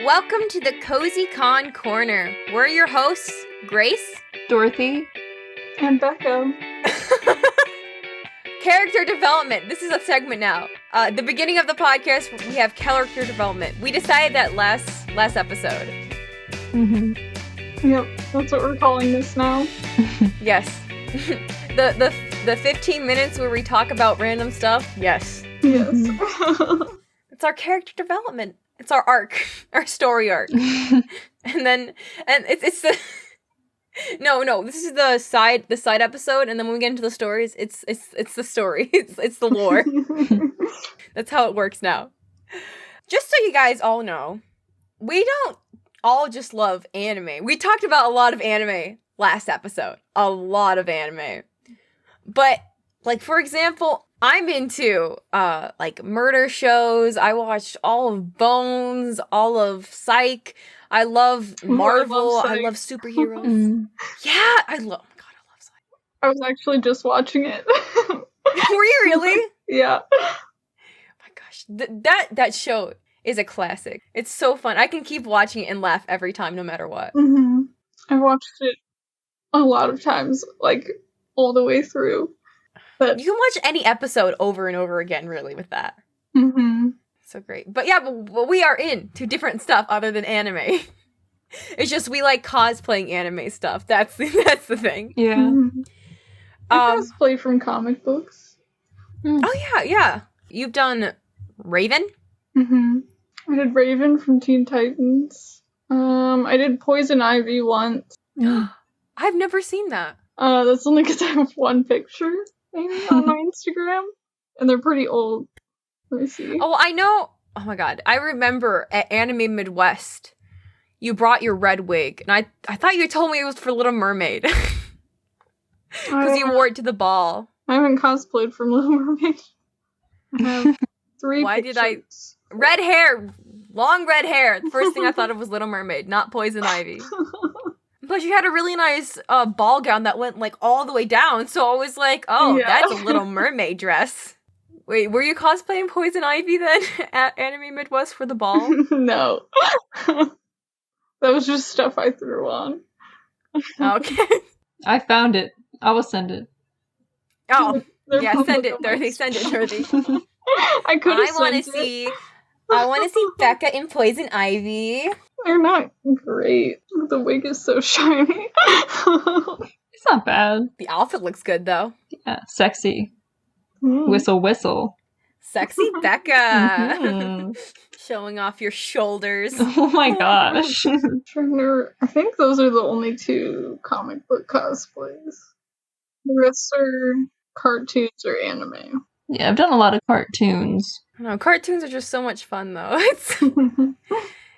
Welcome to the Cozy Con Corner. We're your hosts, Grace, Dorothy, and Bekah. Character development. This is a segment now. At the beginning of the podcast, we have character development. We decided that last episode. Mm-hmm. Yep, that's what we're calling this now. Yes. the 15 minutes where we talk about random stuff. Yes. Yes. It's our character development. It's our arc, our story arc. and it's the No, this is the side episode, and then when we get into the stories, it's the story. It's the lore. That's how it works now. Just so you guys all know, we don't all just love anime. We talked about a lot of anime last episode. A lot of anime. But, like, for example, I'm into, like, murder shows. I watched all of Bones, all of Psych. I love Marvel. I love superheroes. Yeah, I love Psych. I was actually just watching it. Were you really? Yeah. Oh my gosh. That show is a classic. It's so fun. I can keep watching it and laugh every time, no matter what. Mm-hmm. I watched it a lot of times, like, all the way through. But you can watch any episode over and over again, really, with that. Mm-hmm. So great. But yeah, but we are into different stuff other than anime. It's just we like cosplaying anime stuff. That's the thing. Yeah. Mm-hmm. I cosplay from comic books. Oh yeah. You've done Raven? Mm-hmm. I did Raven from Teen Titans. I did Poison Ivy once. I've never seen that. That's only because I have one picture, maybe, on my Instagram. And they're pretty old. Let me see. Oh, I know. Oh my god. I remember at Anime Midwest, you brought your red wig. And I thought you told me it was for Little Mermaid. Because you wore it to the ball. I haven't cosplayed from Little Mermaid. I have 3 Why pictures. did I... Red hair! Long red hair! The first thing I thought of was Little Mermaid, not Poison Ivy. Plus, you had a really nice ball gown that went, like, all the way down. So I was like, oh, Yeah. That's a Little Mermaid dress. Wait, were you cosplaying Poison Ivy then at Anime Midwest for the ball? No. That was just stuff I threw on. Okay. I found it. I will send it. Oh, They're yeah, public send it, on my Dorothy. Send it, Dorothy. I could have want to sent it. I want to see Bekah in Poison Ivy. They're not great. The wig is so shiny. It's not bad. The outfit looks good, though. Yeah, sexy. Mm. Whistle, whistle. Sexy Bekah. Mhm. Showing off your shoulders. Oh my gosh. I think those are the only 2 comic book cosplays. The rest are cartoons or anime. Yeah, I've done a lot of cartoons. I know, cartoons are just so much fun, though.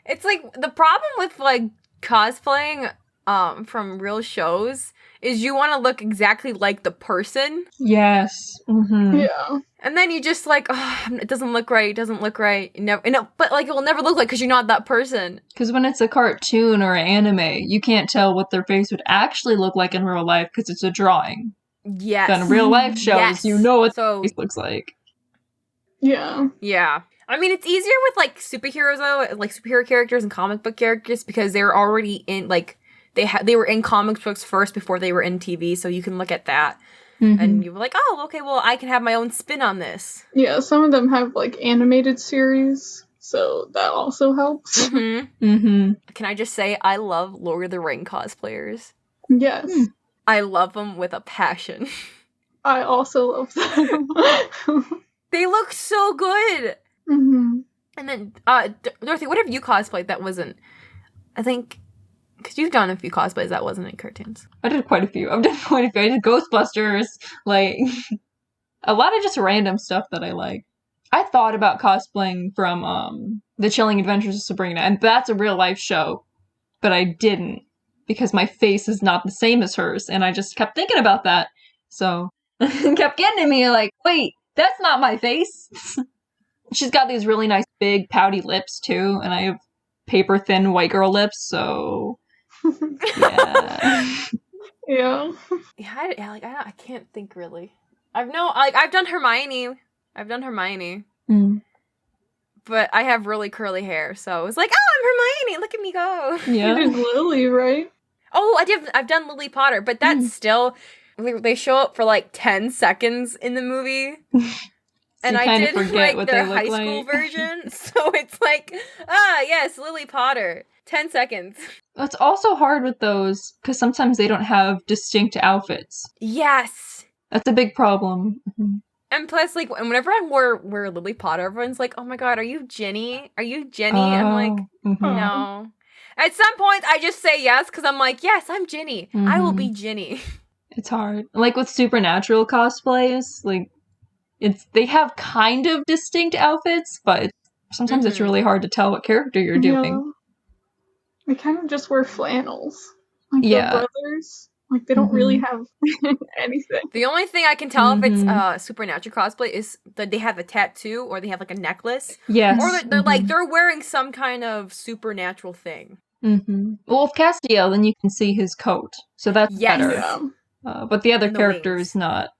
It's like, the problem with, like, cosplaying from real shows is you want to look exactly like the person. Yes. Mm-hmm. Yeah. And then you just like, oh, it doesn't look right, but like, it will never look like, because you're not that person. Because when it's a cartoon or an anime, you can't tell what their face would actually look like in real life because it's a drawing. Yes. But in real life shows, Yes. you know what So, their face looks like. Yeah. yeah. I mean, it's easier with, like, superheroes, though, like, superhero characters and comic book characters, because they're already in, like, they were in comic books first before they were in TV, so you can look at that, and you're like, oh, okay, well, I can have my own spin on this. Yeah, some of them have, like, animated series, so that also helps. Mm-hmm. Mm-hmm. Can I just say, I love Lord of the Ring cosplayers. Yes. I love them with a passion. I also love them. They look so good! Mm-hmm. And then, Dorothy, what have you cosplayed that wasn't, I think, because you've done a few cosplays that wasn't in cartoons. I did quite a few. I've done quite a few. I did Ghostbusters, like, a lot of just random stuff that I like. I thought about cosplaying from, The Chilling Adventures of Sabrina, and that's a real life show, but I didn't, because my face is not the same as hers, and I just kept thinking about that, so, it kept getting to me, like, wait, that's not my face! She's got these really nice big pouty lips too, and I have paper thin white girl lips, so yeah. Yeah. Yeah, I can't think really. I've done Hermione. Mm. but I have really curly hair, so it was like, oh, I'm Hermione, look at me go. Yeah. You did Lily, right? Oh, I've done Lily Potter, but that's still, they show up for like 10 seconds in the movie. And you I kinda did forget like what their they look high school like. version, so it's like, yes, Lily Potter, 10 seconds. It's also hard with those because sometimes they don't have distinct outfits. Yes. That's a big problem. And plus, like, whenever I wear Lily Potter, everyone's like, oh my god, are you Ginny? Are you Ginny? I'm like, no. At some point, I just say yes, because I'm like, yes, I'm Ginny. I will be Ginny. It's hard. Like with supernatural cosplays, like they have kind of distinct outfits, but sometimes it's really hard to tell what character you're doing. They kind of just wear flannels. Like Yeah. the brothers. Like they don't really have anything. The only thing I can tell if it's supernatural cosplay is that they have a tattoo or they have like a necklace. Yes. Or they're like they're wearing some kind of supernatural thing. Well, with Castiel, then you can see his coat, so that's better. Yeah. But the other And the character wings. is not.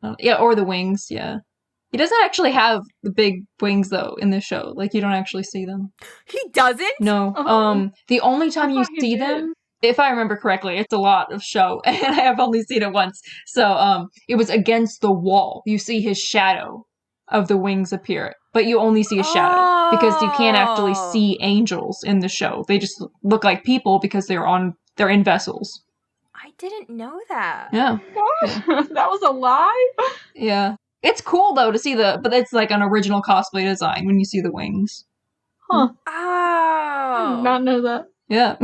Or the wings, yeah. He doesn't actually have the big wings, though, in this show. Like, you don't actually see them. He doesn't? No. Oh. The only time you thought he see did. them, if I remember correctly, it's a lot of show, and I have only seen it once. So, it was against the wall. You see his shadow of the wings appear, but you only see a shadow because you can't actually see angels in the show. They just look like people because they're in vessels. I didn't know that. Yeah. What? That was a lie? Yeah. It's cool though to see but it's like an original cosplay design when you see the wings. Huh. Oh. I did not know that. Yeah.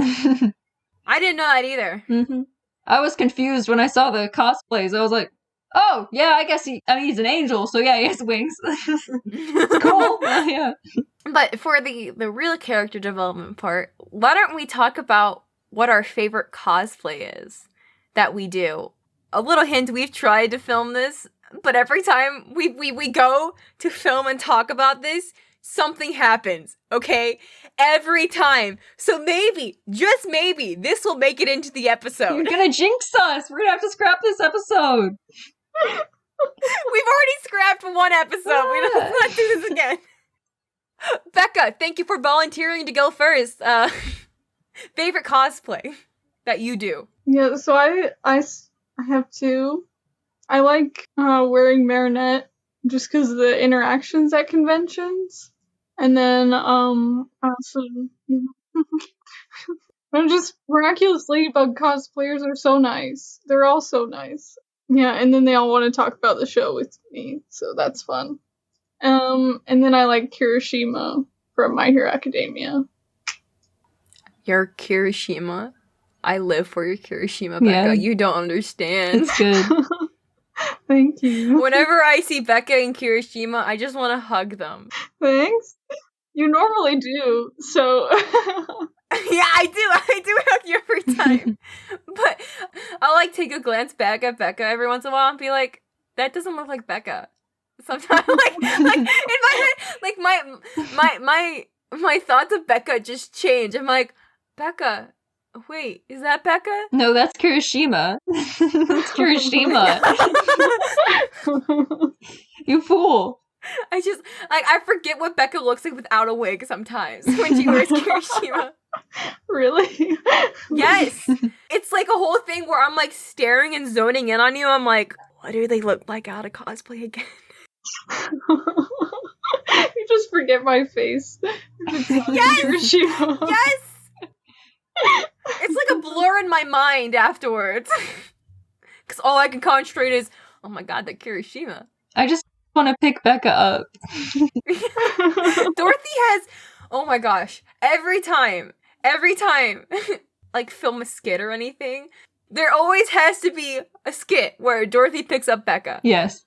I didn't know that either. I was confused when I saw the cosplays. I was like, oh, yeah, I guess he's an angel, so yeah, he has wings. It's cool. Yeah. But for the real character development part, why don't we talk about what our favorite cosplay is that we do? A little hint, we've tried to film this, but every time we go to film and talk about this, something happens, okay? Every time. So maybe, just maybe, this will make it into the episode. You're gonna jinx us. We're gonna have to scrap this episode. We've already scrapped one episode. We don't want to do this again. Bekah, thank you for volunteering to go first. Favorite cosplay that you do? Yeah, so I have two. I like wearing Marinette just because of the interactions at conventions. And then also, I'm just Miraculous Ladybug cosplayers are so nice. They're all so nice. Yeah, and then they all want to talk about the show with me, so that's fun. And then I like Kirishima from My Hero Academia. Your Kirishima? I live for your Kirishima, Bekah. Yeah. You don't understand. It's good. Thank you. Whenever I see Bekah and Kirishima, I just want to hug them. Thanks. You normally do, so... Yeah, I do hug you every time. But I'll like take a glance back at Bekah every once in a while and be like, that doesn't look like Bekah. Sometimes like in my head, like my thoughts of Bekah just change. I'm like, Bekah, wait, is that Bekah? No, that's Kirishima. That's Kirishima. You fool. I just I forget what Bekah looks like without a wig sometimes when she wears Kirishima. Really? Yes. It's like a whole thing where I'm like staring and zoning in on you. I'm like, what do they look like out of cosplay again? You just forget my face. Yes! Kirishima. Yes! It's like a blur in my mind afterwards. Because all I can concentrate is, oh my god, that Kirishima. I just want to pick Bekah up. Dorothy has, oh my gosh, every time, like film a skit or anything, there always has to be a skit where Dorothy picks up Bekah. Yes.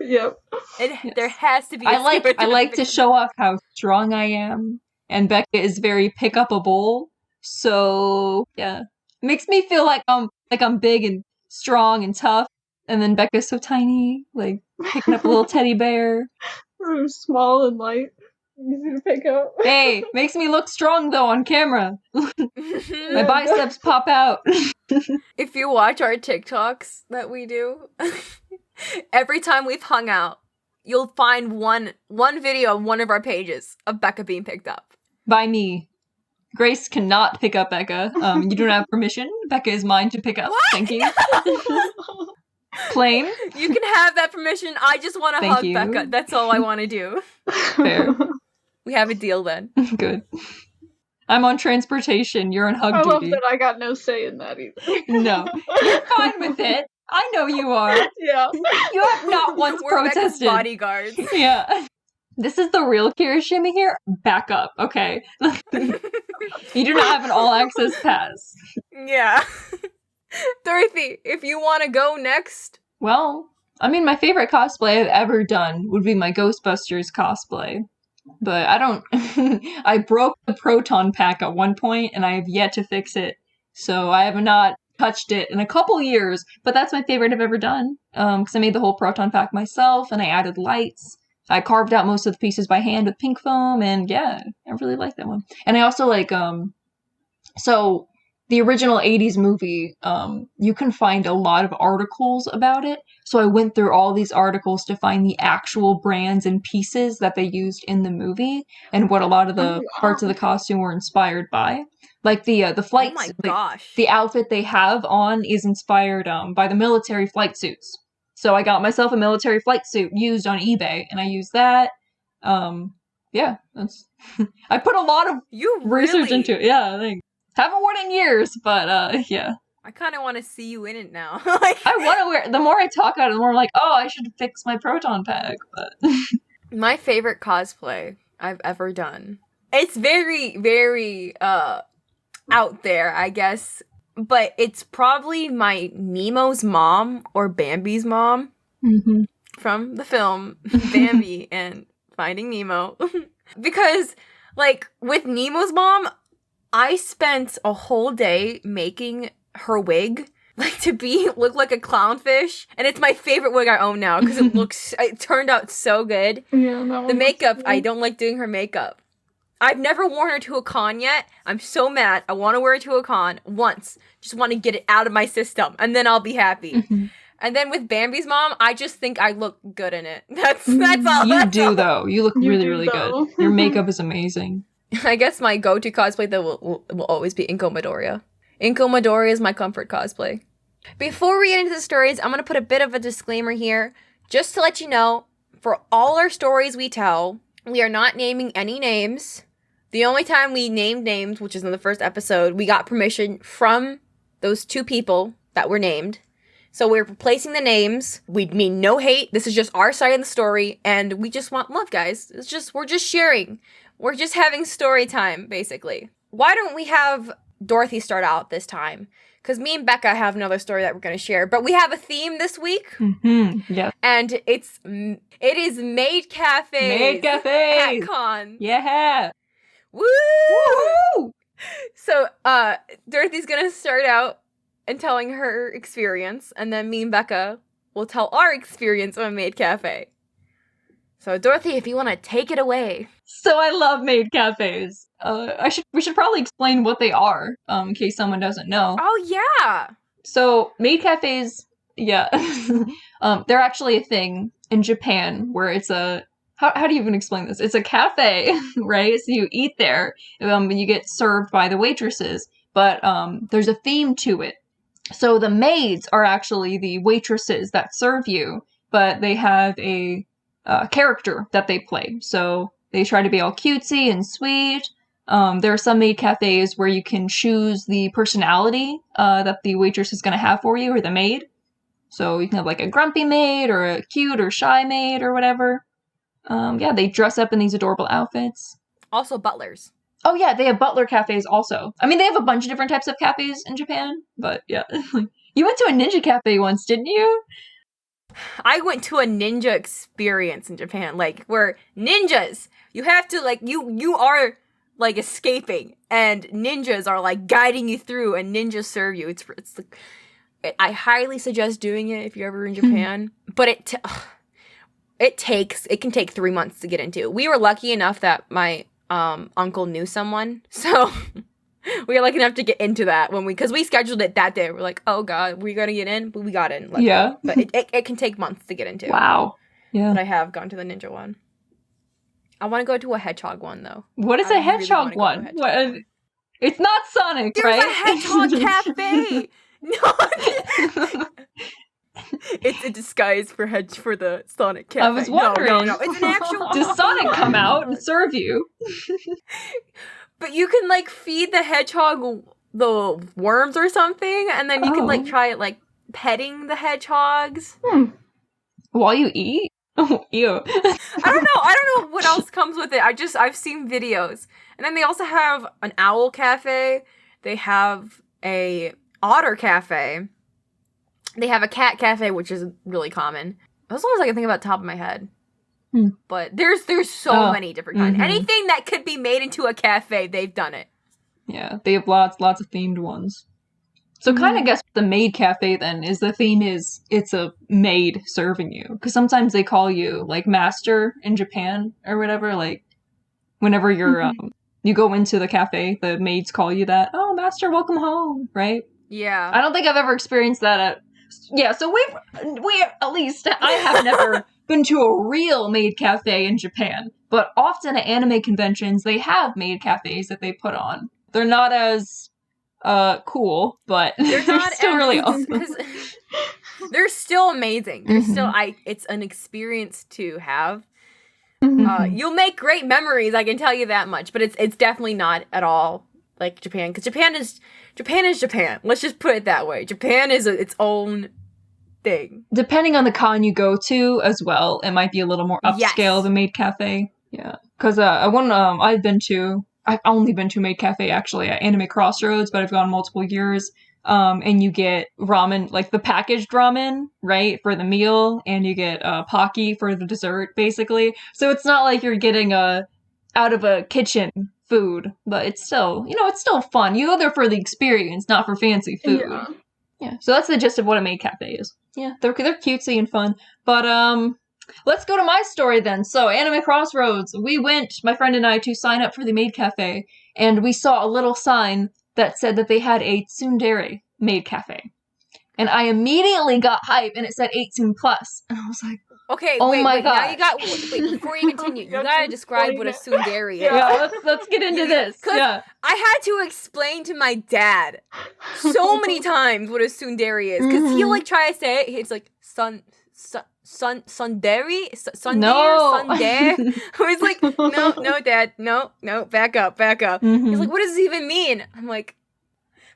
Yep. Yes. There has to be a I skit where like Dorothy to picks up show off how strong I am, and Bekah is very pick-upable. So yeah, makes me feel like I'm big and strong and tough, and then Becca's so tiny, like picking up a little teddy bear. Small and light. Easy to pick up. Hey, makes me look strong though on camera. My biceps pop out. If you watch our TikToks that we do, every time we've hung out, you'll find one video on one of our pages of Bekah being picked up. By me. Grace cannot pick up Bekah. You don't have permission. Bekah is mine to pick up. What? Thank you. Claim. You can have that permission. I just want to Thank hug you. Bekah. That's all I want to do. Fair. We have a deal then. Good. I'm on transportation. You're on hug I love duty. that I got no say in that either. No. You're fine with it. I know you are. Yeah. You have not once We're Bekah's protested. bodyguards. Yeah. This is the real Kirishima here. Back up, okay? You do not have an all-access pass. Yeah. Dorothy, if you want to go next. Well, I mean, my favorite cosplay I've ever done would be my Ghostbusters cosplay. But I don't... I broke the proton pack at one point, and I have yet to fix it. So I have not touched it in a couple years, but that's my favorite I've ever done. Because I made the whole proton pack myself, and I added lights. I carved out most of the pieces by hand with pink foam, and yeah, I really like that one. And I also like, so the original 80s movie, you can find a lot of articles about it. So I went through all these articles to find the actual brands and pieces that they used in the movie and what a lot of the parts of the costume were inspired by. Like the flight, Oh my gosh. the outfit they have on is inspired by the military flight suits. So I got myself a military flight suit used on eBay, and I used that. Yeah, that's. I put a lot of research into it. Yeah, thanks. Haven't worn it in years, but yeah. I kind of want to see you in it now. Like, I want to wear. The more I talk about it, the more I'm like, oh, I should fix my proton pack. But my favorite cosplay I've ever done. It's very, very out there, I guess. But it's probably my Nemo's mom or Bambi's mom from the film Bambi and Finding Nemo. Because, like, with Nemo's mom, I spent a whole day making her wig, like, to look like a clownfish. And it's my favorite wig I own now because it turned out so good. Yeah, that The one makeup, was I don't like doing her makeup. I've never worn her to a con yet. I'm so mad. I want to wear her to a con once. Just want to get it out of my system, and then I'll be happy. And then with Bambi's mom, I just think I look good in it. That's all. you that's do all. though. You look You really, do, really though. good. Your makeup is amazing. I guess my go-to cosplay though will always be Inko Midoriya. Inko Midoriya is my comfort cosplay. Before we get into the stories, I'm gonna put a bit of a disclaimer here, just to let you know, for all our stories we tell, we are not naming any names. The only time we named names, which is in the first episode, we got permission from those two people that were named. So we're replacing the names. We mean no hate. This is just our side of the story, and we just want love, guys. We're just sharing. We're just having story time, basically. Why don't we have Dorothy start out this time? Because me and Bekah have another story that we're going to share. But we have a theme this week. Yeah. And it is Maid Cafes. Maid Cafes. At con. Yeah. Woo! Woo! So, Dorothy's gonna start out and telling her experience, and then me and Bekah will tell our experience of a Maid Cafe. So, Dorothy, if you want to take it away. So I love Maid Cafes. We should probably explain what they are, in case someone doesn't know. Oh, yeah! So Maid Cafes, yeah, they're actually a thing in Japan where it's a. How do you even explain this? It's a cafe, right? So you eat there, and you get served by the waitresses, but there's a theme to it. So the maids are actually the waitresses that serve you, but they have a character that they play. So they try to be all cutesy and sweet. There are some maid cafes where you can choose the personality that the waitress is going to have for you, or the maid. So you can have like a grumpy maid, or a cute or shy maid, or whatever. Yeah, they dress up in these adorable outfits. Also butlers. Oh yeah, they have butler cafes also. I mean, they have a bunch of different types of cafes in Japan, but yeah. You went to a ninja cafe once, didn't you? I went to a ninja experience in Japan, like, where ninjas, you have to, like, you are, like, escaping, and ninjas are, like, guiding you through, and ninjas serve you. It's I highly suggest doing it if you're ever in Japan, but it can take 3 months to get into. We were lucky enough that my uncle knew someone, so we were lucky enough to get into that because we scheduled it that day. We're like, oh god, we're gonna get in, but we got in. Yeah, but it can take months to get into. Wow. Yeah. but I have gone to the ninja one. I want to go to a hedgehog one though. What is I a really hedgehog wanna go to a one? What? It's not Sonic, There's right? a hedgehog cafe. No, it's a disguise for the Sonic cafe. I was wondering. No, it's an actual. Does Sonic come out and serve you? But you can like feed the hedgehog the worms or something, and then you can like try it like petting the hedgehogs. While you eat? Oh, ew. I don't know what else comes with it. I've seen videos. And then they also have an owl cafe. They have a otter cafe. They have a cat cafe, which is really common. Those ones I can think about the top of my head. But there's so many different kinds. Anything that could be made into a cafe, they've done it. Yeah, they have lots of themed ones. So kind of guess the Maid Cafe then is the theme is it's a maid serving you. Because sometimes they call you like master in Japan or whatever. Like whenever you're you go into the cafe, the maids call you that. Oh, master, welcome home, right? Yeah. I don't think I've ever experienced that at... so we at least I have never been to a real maid cafe in Japan. But often at anime conventions, they have maid cafes that they put on. They're not as... cool, but they're not still really awesome. They're still amazing. They're still it's an experience to have. You'll make great memories, I can tell you that much, but it's definitely not at all like Japan, because Japan is Japan. Let's just put it that way. Japan is its own thing. Depending on the con you go to as well, it might be a little more upscale than Maid Cafe. Yeah, because I've only been to Maid Cafe, actually, at Anime Crossroads, but I've gone multiple years. And you get ramen, like the packaged ramen, right, for the meal, and you get Pocky for the dessert, basically. So it's not like you're getting out of a kitchen food, but it's still, it's still fun. You go there for the experience, not for fancy food. Yeah. So that's the gist of what a Maid Cafe is. Yeah, they're cutesy and fun. But, let's go to my story then. So, Anime Crossroads, we went, my friend and I, to sign up for the Maid Cafe, and we saw a little sign that said that they had a Tsundere Maid Cafe. And I immediately got hype, and it said 18+. And I was like, okay, oh wait, my god. Now you got, before you continue, you gotta describe what a tsundere is. Yeah, let's get into this. Yeah. I had to explain to my dad so many times what a tsundere is, because he'll like try to say it, it's like Tsundere? No. Tsundere? I was like, no, Dad, no, back up. He's like, what does this even mean? I'm like,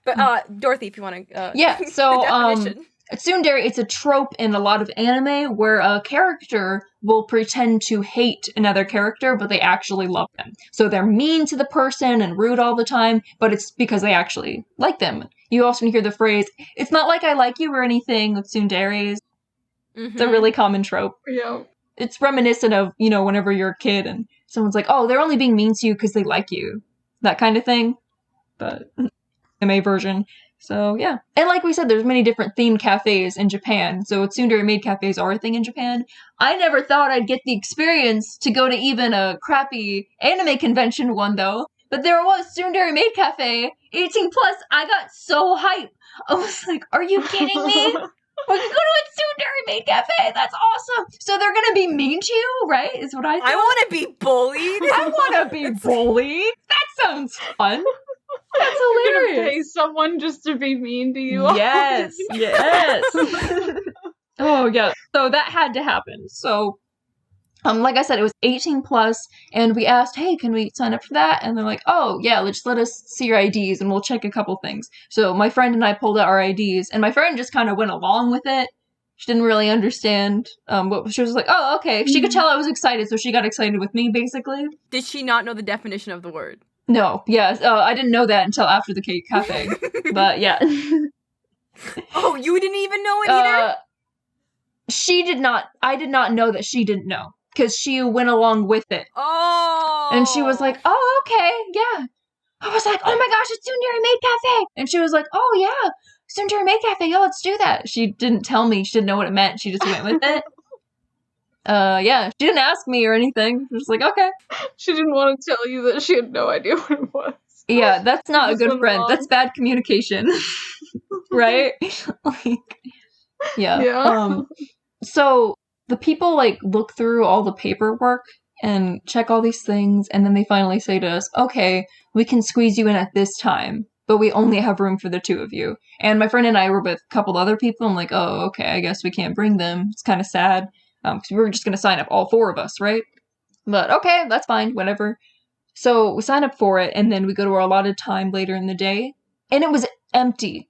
but Dorothy, if you want to, yeah. So definition. Tsundere, it's a trope in a lot of anime where a character will pretend to hate another character, but they actually love them. So they're mean to the person and rude all the time, but it's because they actually like them. You often hear the phrase, "It's not like I like you" or anything with tsunderes. It's a really common trope. Yeah. It's reminiscent of, whenever you're a kid and someone's like, oh, they're only being mean to you because they like you. That kind of thing. But anime version. So, yeah. And like we said, there's many different themed cafes in Japan. So Tsundere Maid Cafes are a thing in Japan. I never thought I'd get the experience to go to even a crappy anime convention one, though. But there was Tsundere Maid Cafe, 18+. I got so hyped. I was like, are you kidding me? We can go to a Tsundere Maid Cafe. That's awesome. So they're gonna be mean to you, right? Is what I thought. I want to be bullied. I want to be bullied. That sounds fun. That's hilarious. You're gonna pay someone just to be mean to you. Yes. Oh yeah. So that had to happen. So, like I said, it was 18+, and we asked, hey, can we sign up for that? And they're like, oh, yeah, just let us see your IDs, and we'll check a couple things. So my friend and I pulled out our IDs, and my friend just kind of went along with it. She didn't really understand what she was like, oh, okay. She could tell I was excited, so she got excited with me, basically. Did she not know the definition of the word? No, yeah, I didn't know that until after the cake cafe. But, yeah. Oh, you didn't even know it either? She did not. I did not know that she didn't know. Because she went along with it. Oh. And she was like, oh, okay, yeah. I was like, oh my gosh, it's Tsundere Maid Cafe. And she was like, oh yeah, Tsundere Maid Cafe, yo, let's do that. She didn't tell me. She didn't know what it meant. She just went with it. Yeah, she didn't ask me or anything. She was like, okay. She didn't want to tell you that she had no idea what it was. Yeah, that's not a good friend. That's bad communication. Right? Like, yeah. Yeah. So the people, like, look through all the paperwork and check all these things, and then they finally say to us, okay, we can squeeze you in at this time, but we only have room for the two of you. And my friend and I were with a couple other people. I'm like, oh, okay, I guess we can't bring them. It's kind of sad, because we were just going to sign up, all four of us, right? But okay, that's fine, whatever. So we sign up for it, and then we go to our allotted time later in the day, and it was empty.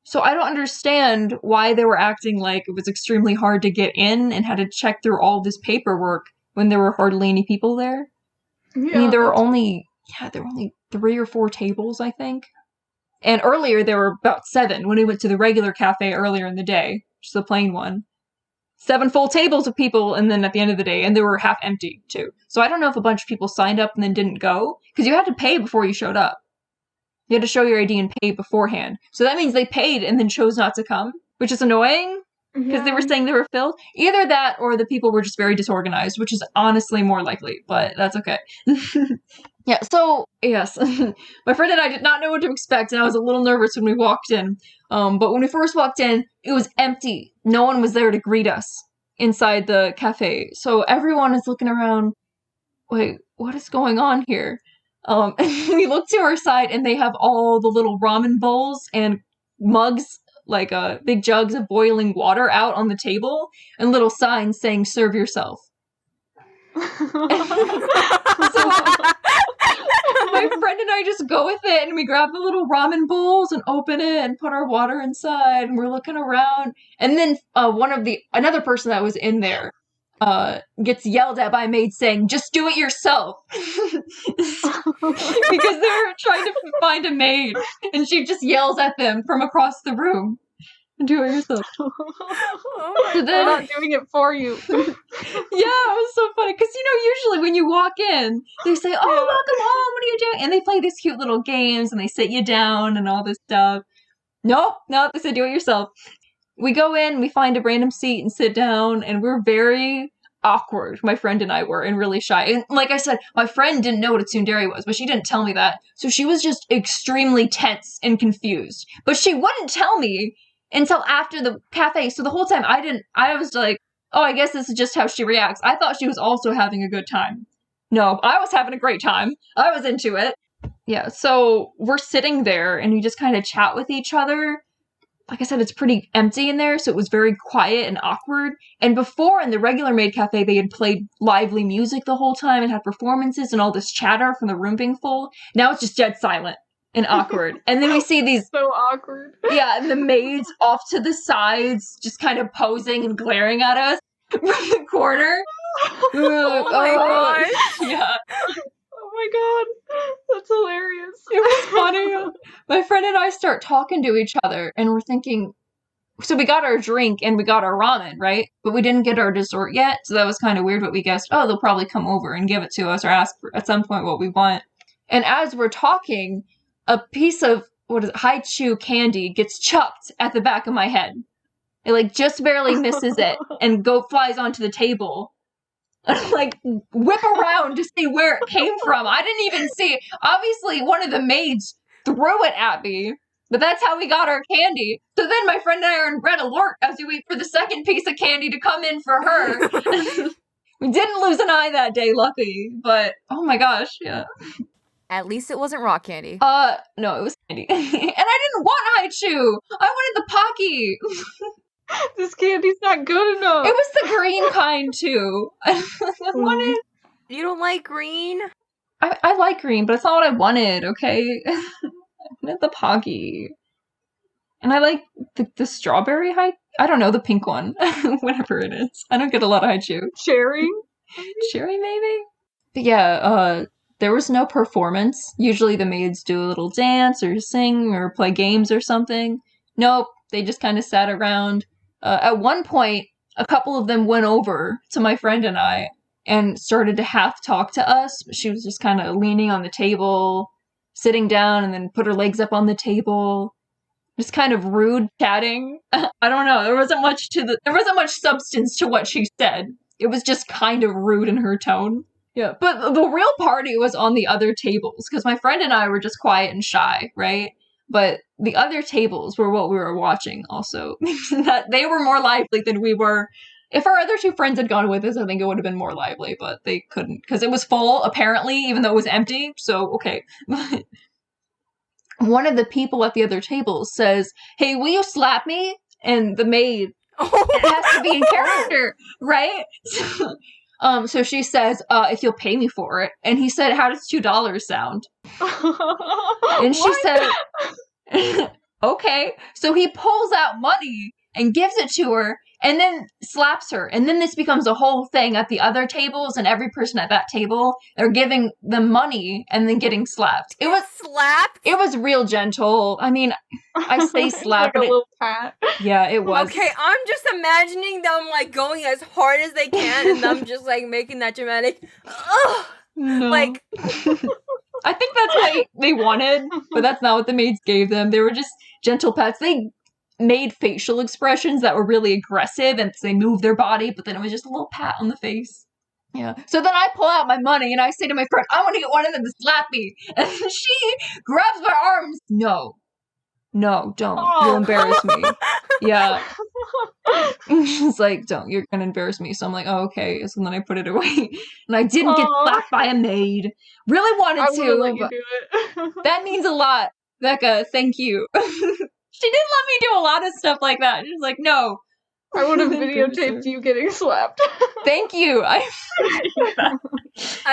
So I don't understand why they were acting like it was extremely hard to get in and had to check through all this paperwork when there were hardly any people there. Yeah, I mean, there were only 3 or 4 tables, I think. And earlier there were about 7 when we went to the regular cafe earlier in the day, just the plain one. 7 full tables of people, and then at the end of the day, and they were half empty too. So I don't know if a bunch of people signed up and then didn't go, because you had to pay before you showed up. You had to show your ID and pay beforehand. So that means they paid and then chose not to come, which is annoying, because they were saying they were filled. Either that, or the people were just very disorganized, which is honestly more likely, but that's okay. Yeah, so, yes, my friend and I did not know what to expect, and I was a little nervous when we walked in. But when we first walked in, it was empty. No one was there to greet us inside the cafe. So everyone is looking around, wait, what is going on here? And we look to our side, and they have all the little ramen bowls and mugs, like big jugs of boiling water out on the table, and little signs saying, serve yourself. My friend and I just go with it, and we grab the little ramen bowls and open it and put our water inside, and we're looking around. And then another person that was in there gets yelled at by a maid saying, just do it yourself. Because they're trying to find a maid, and she just yells at them from across the room. Do it yourself. So they're not doing it for you. Yeah, it was so funny. Because, usually when you walk in, they say, oh, welcome home, what are you doing? And they play these cute little games, and they sit you down and all this stuff. Nope, they said do it yourself. We go in, we find a random seat and sit down, and we're very awkward, my friend and I were, and really shy. And like I said, my friend didn't know what a tsundere was, but she didn't tell me that. So she was just extremely tense and confused. But she wouldn't tell me until after the cafe. So the whole time I was like, oh, I guess this is just how she reacts. I thought she was also having a good time. No, I was having a great time. I was into it. Yeah, so we're sitting there and we just kind of chat with each other. Like I said, it's pretty empty in there, so it was very quiet and awkward. And before, in the regular Maid Cafe, they had played lively music the whole time and had performances and all this chatter from the room being full. Now it's just dead silent and awkward. And then we see these... So awkward. Yeah, and the maids off to the sides, just kind of posing and glaring at us from the corner. Oh my gosh. Yeah. Oh my god. That's hilarious. It was funny. My friend and I start talking to each other, and we're thinking... So we got our drink and we got our ramen, right? But we didn't get our dessert yet, so that was kind of weird, but we guessed, oh, they'll probably come over and give it to us or ask for, at some point what we want. And as we're talking... a piece of, haichu candy gets chucked at the back of my head. It, just barely misses it and flies onto the table. And, whip around to see where it came from. I didn't even see it. Obviously, one of the maids threw it at me, but that's how we got our candy. So then my friend and I are in red alert as we wait for the second piece of candy to come in for her. We didn't lose an eye that day, lucky, but oh my gosh, yeah. At least it wasn't rock candy. No, it was candy. And I didn't want haichu! I wanted the Pocky! This candy's not good enough. It was the green kind, too. I wanted... You don't like green? I like green, but it's not what I wanted, okay? I wanted the Pocky. And I like the strawberry I don't know, the pink one. Whatever it is. I don't get a lot of haichu. Cherry? Cherry, maybe? But yeah, there was no performance. Usually the maids do a little dance or sing or play games or something. Nope, they just kind of sat around. At one point, a couple of them went over to my friend and I and started to half talk to us. She was just kind of leaning on the table, sitting down, and then put her legs up on the table. Just kind of rude chatting. I don't know. There wasn't much substance to what she said. It was just kind of rude in her tone. Yeah, but the real party was on the other tables, because my friend and I were just quiet and shy, right? But the other tables were what we were watching also. That they were more lively than we were. If our other two friends had gone with us, I think it would have been more lively, but they couldn't because it was full, apparently, even though it was empty. So, okay. One of the people at the other table says, "Hey, will you slap me?" And the maid, it has to be in character, right? So she says, "If you'll pay me for it." And he said, "How does $2 sound?" And she said, "Okay." So he pulls out money and gives it to her and then slaps her. And then this becomes a whole thing at the other tables, and every person at that table, they're giving them money and then getting slapped. It was slapped? It was real gentle. I mean, I say slap, like a little pat. Yeah, it was. Okay, I'm just imagining them like going as hard as they can and them just like making that dramatic ugh. No. Like I think that's what they wanted, but that's not what the maids gave them. They were just gentle pats. They made facial expressions that were really aggressive and they moved their body, but then it was just a little pat on the face. Yeah. So then I pull out my money and I say to my friend, "I want to get one of them to slap me." And she grabs my arms. No, don't. You'll embarrass me. Yeah. She's like, "Don't. You're going to embarrass me." So I'm like, "Oh, okay." So then I put it away. And I didn't get slapped by a maid. Really wanted to. Let you do it. That means a lot. Bekah, thank you. She didn't let me do a lot of stuff like that. She's like, "No." I would have videotaped you getting slapped. Thank you. I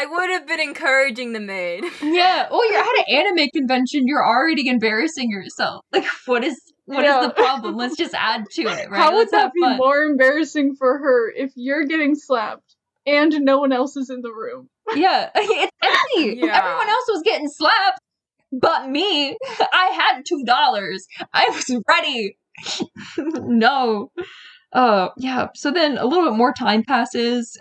would have been encouraging the maid. Yeah. Oh, you're at an anime convention. You're already embarrassing yourself. Like, what is the problem? Let's just add to it, right? How would Let's that have be fun. more embarrassing for her if you're getting slapped and no one else is in the room? Yeah, it's empty. Yeah. Everyone else was getting slapped, but me. I had $2. I was ready. No. Yeah. So then a little bit more time passes.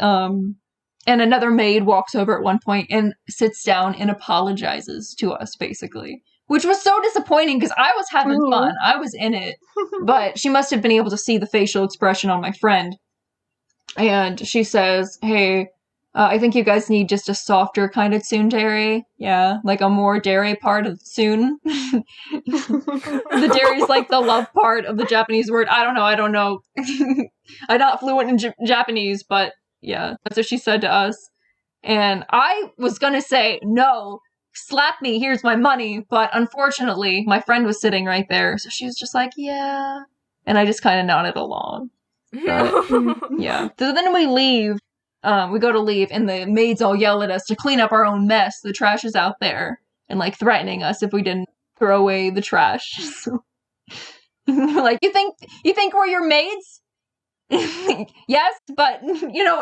And another maid walks over at one point and sits down and apologizes to us, basically. Which was so disappointing because I was having fun. I was in it. But she must have been able to see the facial expression on my friend. And she says, "Hey, I think you guys need just a softer kind of tsundere. Yeah, like a more dere part of tsun." The dere is like the love part of the Japanese word. I don't know. I'm not fluent in Japanese, but yeah, that's what she said to us. And I was gonna say, "No, slap me, here's my money." But unfortunately, my friend was sitting right there. So she was just like, "Yeah." And I just kind of nodded along. But, yeah. So then we leave. We go to leave, and the maids all yell at us to clean up our own mess. The trash is out there, and like threatening us if we didn't throw away the trash. So, like, you think we're your maids? Yes, but no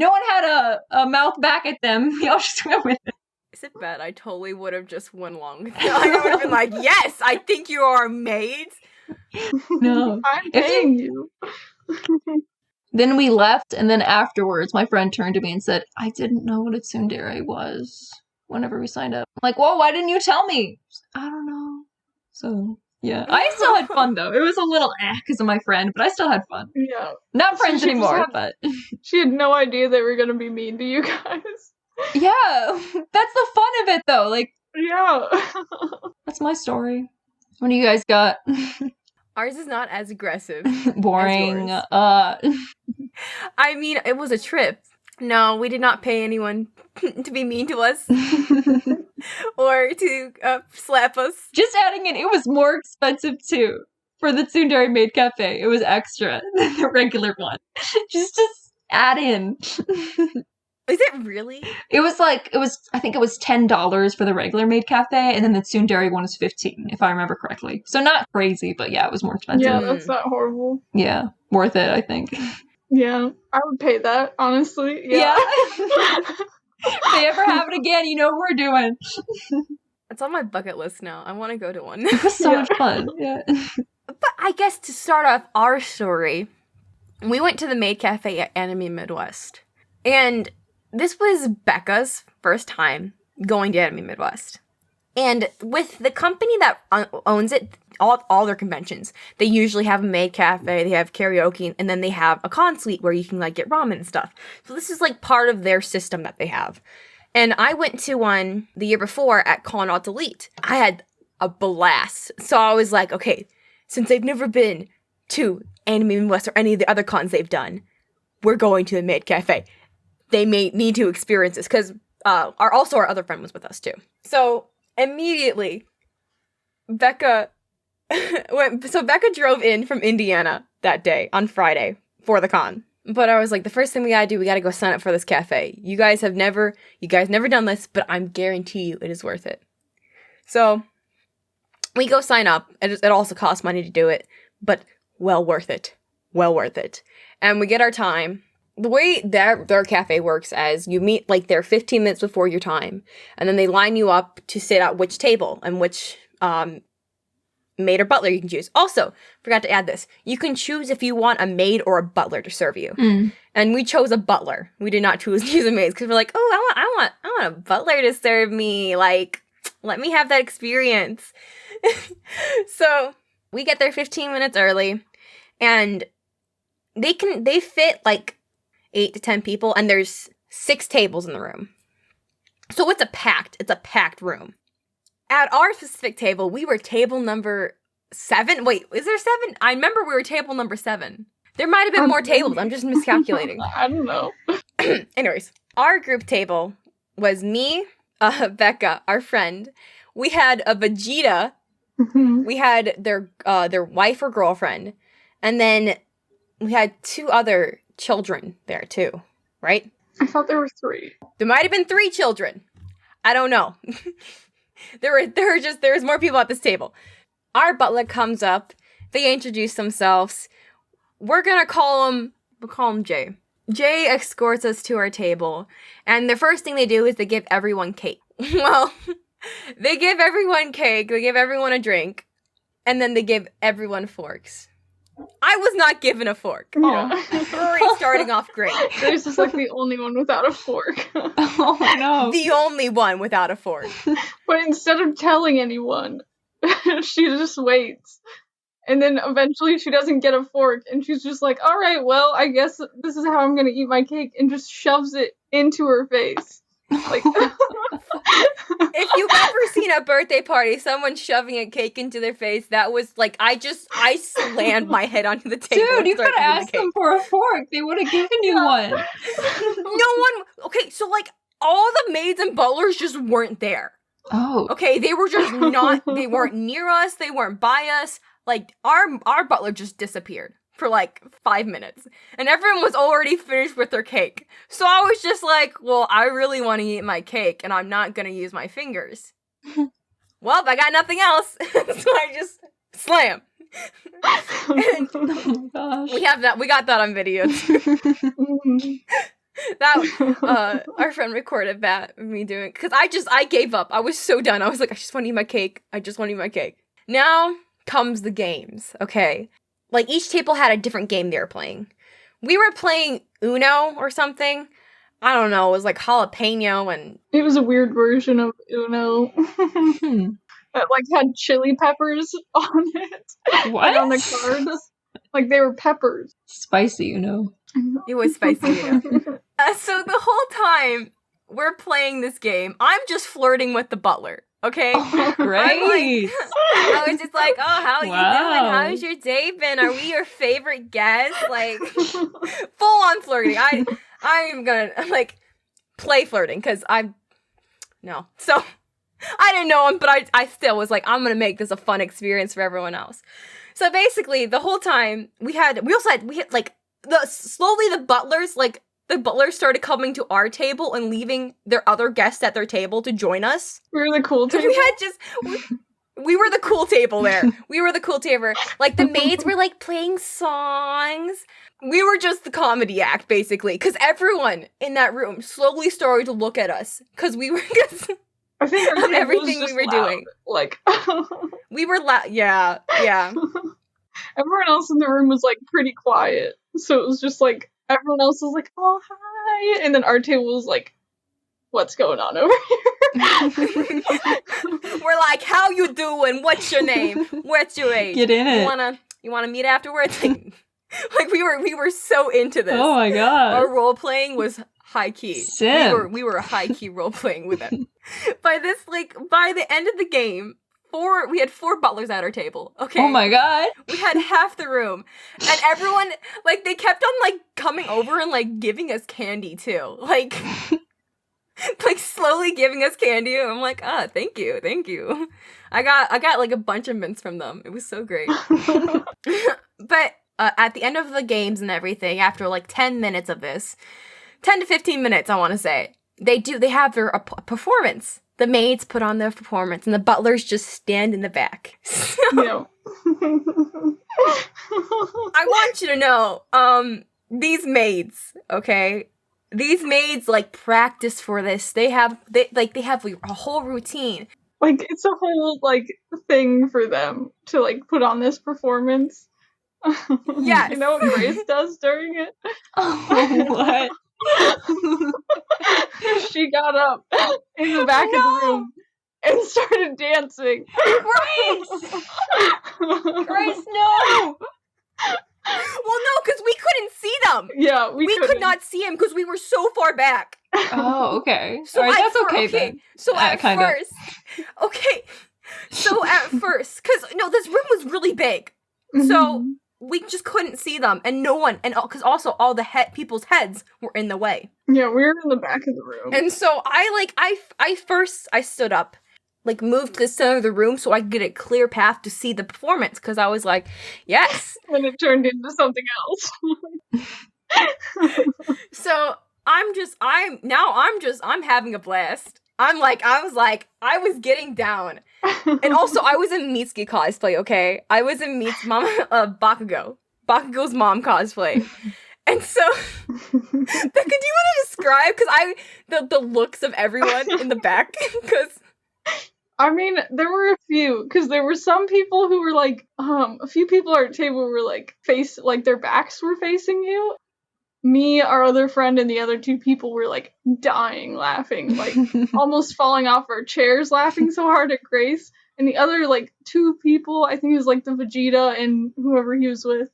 one had a mouth back at them. Y'all just went with it. Is it bad? I totally would have just went along with it. I would have been like, "Yes, I think you are maids." No, I'm paying you. Then we left, and then afterwards, my friend turned to me and said, "I didn't know what a tsundere was whenever we signed up." I'm like, "Well, why didn't you tell me?" "I don't know." So, yeah. I still had fun, though. It was a little because of my friend, but I still had fun. Yeah. Not friends anymore, but... She had no idea they were going to be mean to you guys. Yeah, that's the fun of it, though. Like, yeah. That's my story. What do you guys got? Ours is not as aggressive. Boring. I mean, it was a trip. No, we did not pay anyone to be mean to us or to slap us. Just adding in, it was more expensive too for the Tsundere Maid Café. It was extra than the regular one. Just add in. Is it really? I think it was $10 for the regular Maid Café, and then the Tsundere one is $15, if I remember correctly. So not crazy, but yeah, it was more expensive. Yeah, that's not horrible. Yeah, worth it, I think. Yeah, I would pay that, honestly. Yeah. If they ever have it again, you know what we're doing. It's on my bucket list now. I want to go to one. It was so much fun. Yeah. But I guess to start off our story, we went to the Maid Cafe at Anime Midwest. And this was Bekah's first time going to Anime Midwest. And with the company that owns it, all their conventions, they usually have a maid cafe, they have karaoke, and then they have a con suite where you can like get ramen and stuff. So this is like part of their system that they have. And I went to one the year before at Con Alt Elite. I had a blast. So I was like, okay, since I've never been to Anime Midwest or any of the other cons they've done, we're going to the Maid Cafe. They may need to experience this, because our other friend was with us too. So immediately, Bekah Bekah drove in from Indiana that day on Friday for the con. But I was like, the first thing we gotta go sign up for this cafe. You guys never done this, but I'm guarantee you it is worth it. So we go sign up. It also costs money to do it, but well worth it. Well worth it. And we get our time. The way their cafe works is you meet like there 15 minutes before your time, and then they line you up to sit at which table and which maid or butler you can choose. Also, forgot to add this. You can choose if you want a maid or a butler to serve you. And we chose a butler. We did not choose a maid because we're like, oh, I want a butler to serve me. Like, let me have that experience. So we get there 15 minutes early, and they fit like 8 to 10 people, and there's 6 tables in the room. So it's a packed room. At our specific table, we were table number 7. Wait, is there 7? I remember we were table number 7. There might have been more tables. I'm just miscalculating. I don't know. Anyways, our group table was me, Bekah, our friend. We had a Vegeta. We had their wife or girlfriend. And then we had 2 other children there too, right? I thought there were 3. There might have been 3 children. I don't know. There was more people at this table. Our butler comes up. They introduce themselves. We'll call him Jay. Jay escorts us to our table, and the first thing they do is they give everyone cake. Well, they give everyone cake, they give everyone a drink, and then they give everyone forks. I was not given a fork. Yeah. Already starting off great. Grace is like the only one without a fork. Oh no. The only one without a fork. But instead of telling anyone, she just waits. And then eventually she doesn't get a fork, and she's just like, alright, well, I guess this is how I'm gonna eat my cake, and just shoves it into her face. Like, if you've ever seen a birthday party, someone shoving a cake into their face, that was like, I slammed my head onto the table. Dude, you could have asked them for a fork. They would have given you one. Okay, so like, all the maids and butlers just weren't there. Oh. Okay, they were just they weren't near us, they weren't by us. Like, our butler just disappeared for like 5 minutes, and everyone was already finished with their cake. So I was just like, well, I really want to eat my cake, and I'm not gonna use my fingers. Well, I got nothing else, so I just slam. And Oh gosh. we got that on video too. That our friend recorded that, me doing, because I gave up. I was so done. I was like, I just want to eat my cake. Now comes the games, okay? Like, each table had a different game they were playing. We were playing Uno or something. I don't know. It was like jalapeno, and it was a weird version of Uno. That like had chili peppers on it. What? And on the cards. Like, they were peppers. Spicy, you know. it was spicy Uno. So the whole time we're playing this game, I'm just flirting with the butler. Okay? Oh, great. I was just like, oh, how are you doing? Wow. How's your day been? Are we your favorite guests? Like, full on flirting. I'm gonna, like, play flirting, because no. So, I didn't know him, but I still was like, I'm gonna make this a fun experience for everyone else. So basically, the whole time, we had, like, slowly the butlers started coming to our table and leaving their other guests at their table to join us. We were the cool table. We were the cool table there. We were the cool table. Like, the maids were, like, playing songs. We were just the comedy act, basically. Because everyone in that room slowly started to look at us. Because we were just... I think our table everything was we were just loud. doing. Like... We were yeah. Everyone else in the room was, like, pretty quiet. So it was just, like, everyone else was like, oh, hi. And then our table was like, what's going on over here? We're like, how you doing? What's your name? What's your age? Get in it. You wanna meet afterwards? Like we were so into this. Oh my god. Our role playing was high key. Sim. We were high key role playing with them. By the end of the game, four butlers at our table. Okay. Oh my god. We had half the room. And everyone, like, they kept on, like, coming over and, like, giving us candy, too. Like, like, slowly giving us candy. And I'm like, thank you. I got, like, a bunch of mints from them. It was so great. But at the end of the games and everything, after, like, 10 minutes of this, 10 to 15 minutes, I want to say, they have their performance. The maids put on their performance, and the butlers just stand in the back. So, Yeah. I want you to know, these maids, okay? These maids, like, practice for this. They have a whole routine. Like, it's a whole, like, thing for them to, like, put on this performance. Yes. You know what Grace does during it? Oh, what? She got up in the back of the room and started dancing. Grace! Grace, no! Well, no, because we couldn't see them. Yeah, We could not see him because we were so far back. Oh, okay. So Alright, that's okay then. So at kinda. first, okay. So at first, because no, this room was really big, so Mhm. we just couldn't see them, and no one, and because also all the people's heads were in the way. Yeah, we were in the back of the room. And so I stood up, like moved to the center of the room so I could get a clear path to see the performance, because I was like, yes. And it turned into something else. So I'm having a blast. I was getting down. And also, I was in Mitsuki cosplay, okay? I was in Bakugo's mom cosplay. And so, Bekah, do you want to describe? Because the looks of everyone in the back, because... I mean, there were a few, because there were some people who were like, a few people at our table were like, their backs were facing you. Me, our other friend, and the other two people were like dying laughing, like almost falling off our chairs laughing so hard at Grace. And the other like two people, I think it was like the Vegeta and whoever he was with,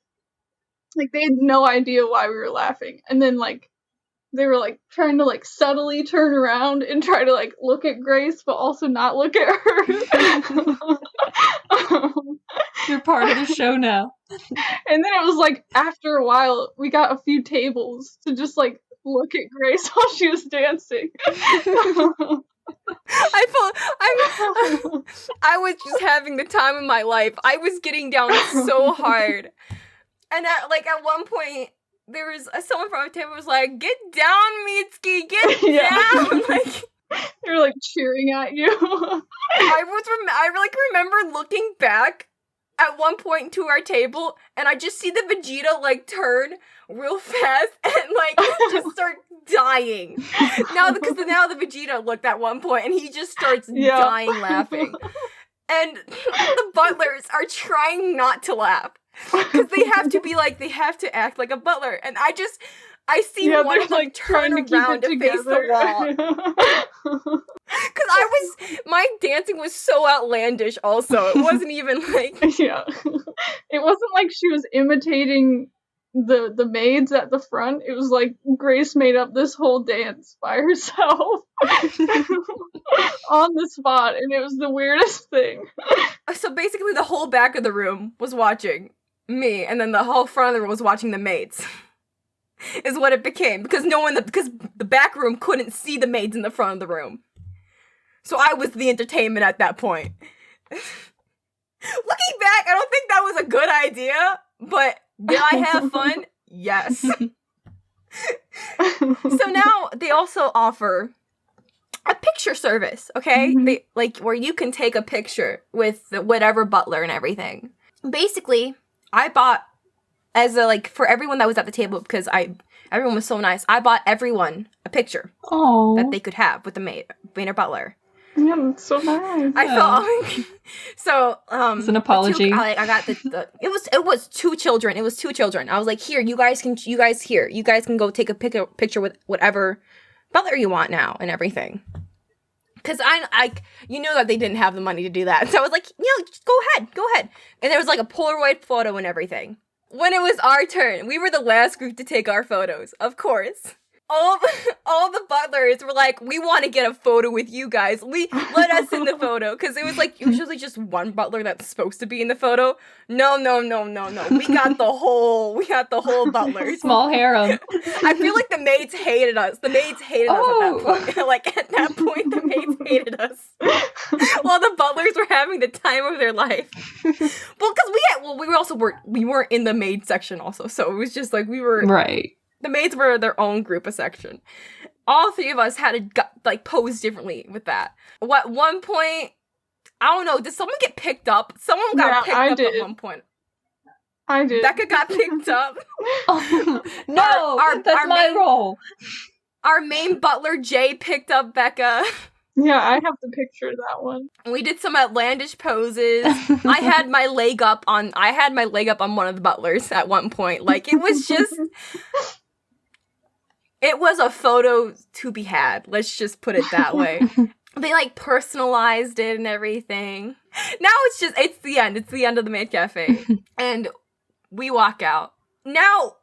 like they had no idea why we were laughing. And then like they were like trying to like subtly turn around and try to like look at Grace but also not look at her. You're part of the show now. And then it was like after a while we got a few tables to just like look at Grace while she was dancing. I was just having the time of my life. I was getting down so hard. And at one point, there was someone from our table was like, "Get down, Mitsuki, get down!" Like they were like cheering at you. I remember looking back at one point to our table, and I just see the Vegeta like turn real fast and like just start dying. Because now the Vegeta looked at one point, and he just starts dying laughing. And the butlers are trying not to laugh. Because they have to act like a butler. And I see one of them like turn around and face the wall. Because my dancing was so outlandish also. It wasn't even like... Yeah. It wasn't like she was imitating the maids at the front. It was like Grace made up this whole dance by herself. On the spot. And it was the weirdest thing. So basically the whole back of the room was watching me, and then the whole front of the room was watching the maids. Is what it became, because because the back room couldn't see the maids in the front of the room. So I was the entertainment at that point. Looking back, I don't think that was a good idea, but did I have fun? Yes. So now they also offer a picture service, okay? Mm-hmm. They where you can take a picture with whatever butler and everything. Basically, I bought for everyone that was at the table, because everyone was so nice. I bought everyone a picture that they could have with the maid or butler. Yeah, that's so nice. I felt so. It's an apology. I got it was two children. It was two children. I was like, here, you guys can go take a picture with whatever butler you want now and everything. Because you know that they didn't have the money to do that. So I was like, just go ahead. And there was like a Polaroid photo and everything. When it was our turn, we were the last group to take our photos, of course. all the butlers were like, we want to get a photo with you guys. Let us in the photo, because it was like usually just one butler that's supposed to be in the photo. No. We got the whole butlers. Small harem. I feel like the maids hated us. The maids hated us at that point. Like at that point, the maids hated us. While the butlers were having the time of their life. Well, because we weren't in the maid section also, so it was just like we were right. The maids were their own group of section. All three of us had to like pose differently with that. At one point, I don't know, did someone get picked up? Someone got picked up at one point. I did. Bekah got picked up. Oh, no, that's my role. Our main butler, Jay, picked up Bekah. Yeah, I have the picture of that one. We did some outlandish poses. I had my leg up on one of the butlers at one point. Like, it was just... It was a photo to be had. Let's just put it that way. They, like, personalized it and everything. Now it's the end. It's the end of the Maid Cafe. And we walk out. Now,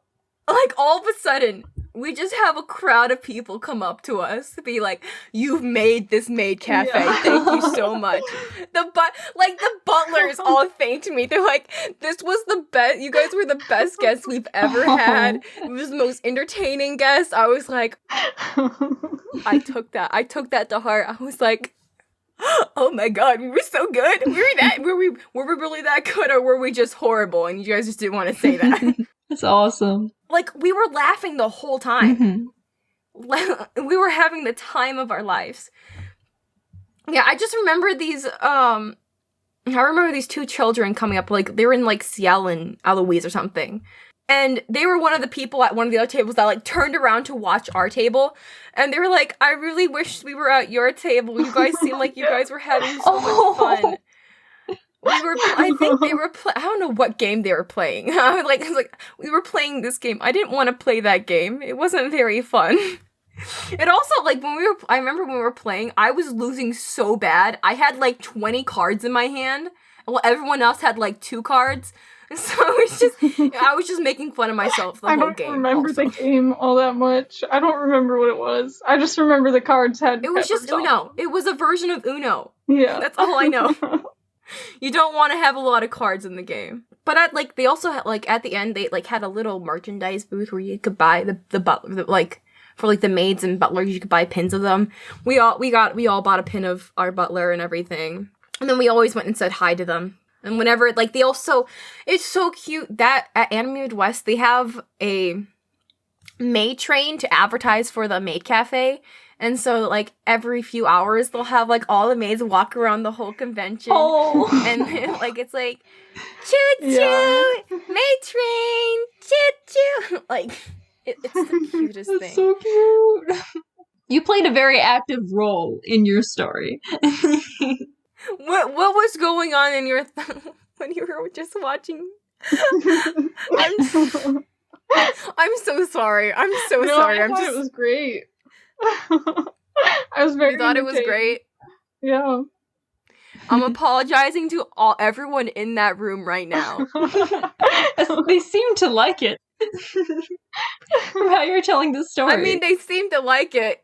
like, all of a sudden, we just have a crowd of people come up to us to be like, you've made this Maid Cafe. Yeah. Thank you so much. The butlers all thanked me. They're like, this was the best. You guys were the best guests we've ever had. It was the most entertaining guest. I was like, I took that to heart. I was like, oh my god, we were so good. Were we really that good, or were we just horrible and you guys just didn't want to say that? That's awesome. Like, we were laughing the whole time. Mm-hmm. We were having the time of our lives. Yeah, I just remember these two children coming up, like, they were in, like, Ciel and Eloise or something. And they were one of the people at one of the other tables that, like, turned around to watch our table. And they were like, I really wish we were at your table. You guys seem like you guys were having so much fun. I don't know what game they were playing. I was like, we were playing this game. I didn't want to play that game. It wasn't very fun. It also, like, I remember when we were playing, I was losing so bad. I had, like, 20 cards in my hand. Well, everyone else had, like, 2 cards. So I was just making fun of myself the whole game. I don't remember the game all that much. I don't remember what it was. I just remember the cards had It was just Uno. It was a version of Uno. Yeah. That's all I know. You don't want to have a lot of cards in the game. But they also had, like, at the end, they, like, had a little merchandise booth where you could buy the butler, like, for, like, the maids and butlers, you could buy pins of them. We all bought a pin of our butler and everything. And then we always went and said hi to them. And whenever, like, they also, it's so cute that at Anime Midwest, they have a maid train to advertise for the Maid Cafe. And so, like, every few hours, they'll have, like, all the maids walk around the whole convention. Oh. And, like, it's like, choo-choo, maid train, choo-choo. Like, it's the cutest thing. That's so cute. You played a very active role in your story. What was going on in your when you were just watching? I'm so sorry. I'm so sorry. I thought it was great. I was very. You thought it was great? Yeah. I'm apologizing to everyone in that room right now. They seem to like it. From how you're telling the story. I mean, they seem to like it.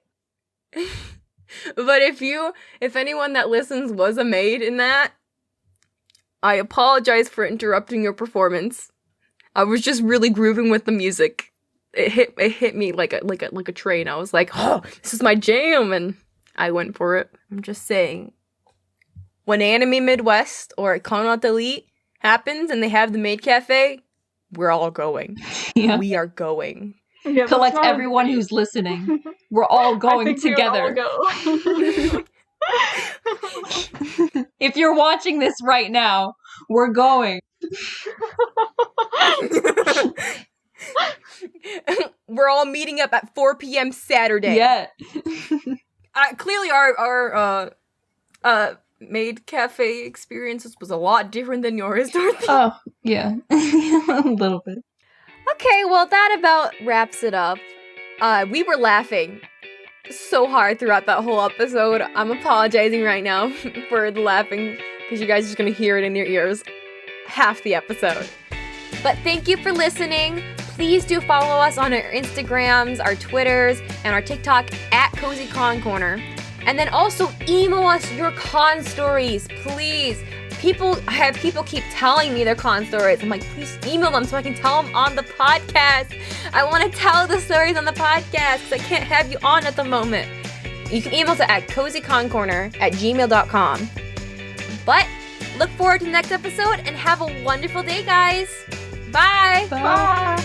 But if anyone that listens was a maid in that, I apologize for interrupting your performance. I was just really grooving with the music. It hit me like a train. I was like, oh, this is my jam, and I went for it. I'm just saying, when Anime Midwest or Con Elite happens and they have the Maid Cafe, we're all going. Yeah. We are going. Yeah, collect everyone who's listening. We're all going together. If you're watching this right now, we're going. We're all meeting up at 4 p.m. Saturday. Yeah. Clearly our Maid Cafe experiences was a lot different than yours, Dorothy. Oh, yeah. A little bit. Okay, well, that about wraps it up. We were laughing so hard throughout that whole episode. I'm apologizing right now for the laughing, because you guys are just going to hear it in your ears half the episode. But thank you for listening. please do follow us on our Instagrams, our Twitters, and our TikTok at Cozy Con Corner. And then also email us your con stories, please. People keep telling me their con stories. I'm like, please email them so I can tell them on the podcast. I want to tell the stories on the podcast because I can't have you on at the moment. You can email us at cozyconcorner@gmail.com. But look forward to the next episode and have a wonderful day, guys. Bye. Bye.